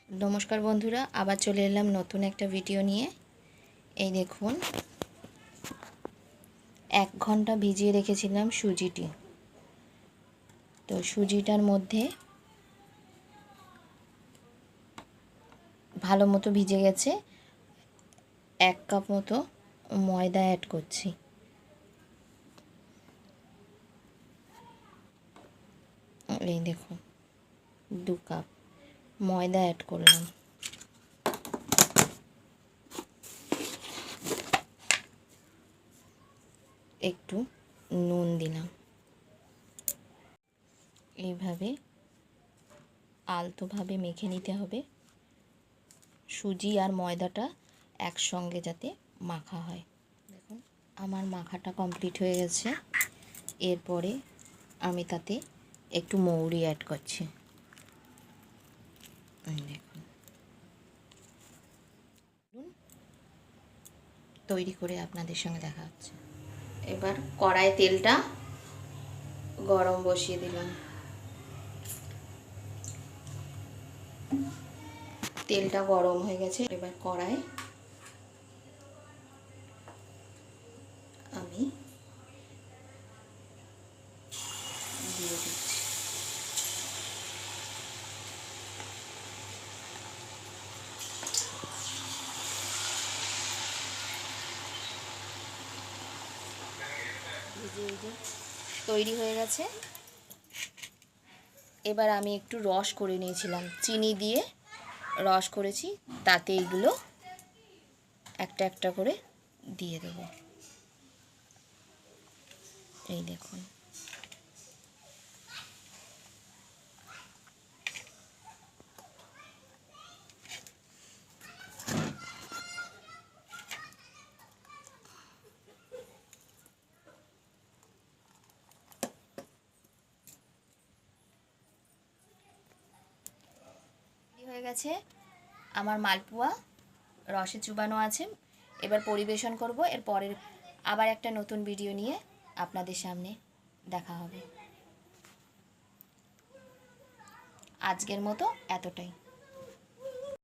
নমস্কার বন্ধুরা, আবার চলে এলাম নতুন একটা ভিডিও নিয়ে। এই দেখুন, 1 ঘন্টা ভিজিয়ে রেখেছিলাম সুজিটি। তো সুজিটার মধ্যে ভালো মতো ভিজে গেছে। 1 কাপ মতো ময়দা অ্যাড করছি। এই দেখুন, 2 কাপ ময়দা অ্যাড করলাম। একটু নুন দিলাম। এইভাবে আলতোভাবে মেখে নিতে হবে। সুজি আর ময়দাটা একসঙ্গে যাতে মাখা হয়। দেখুন, আমার মাখাটা কমপ্লিট হয়ে গেছে। এরপরে আমি তাতে একটু মৌরি অ্যাড করছি। দেখুন, তৈরি করে আপনাদের সঙ্গে দেখা হচ্ছে। এবার কড়াই তেলটা গরম বসিয়ে দিলাম। তেলটা গরম হয়ে গেছে। এবার কড়াই আমি দিয়ে দিচ্ছি। তৈরি হয়ে গেছে। এবার আমি একটু রস করে নিয়েছিলাম, চিনি দিয়ে রস করেছি, তাতে এগুলো একটা একটা করে দিয়ে দেব। এই দেখুন, হয়ে গেছে আমার মালপোয়া, রসে চুবানো আছে। এবার পরিবেশন করব। এর পরের আবার একটা নতুন ভিডিও নিয়ে আপনাদের সামনে দেখা হবে। আজকের মতো এতটাই।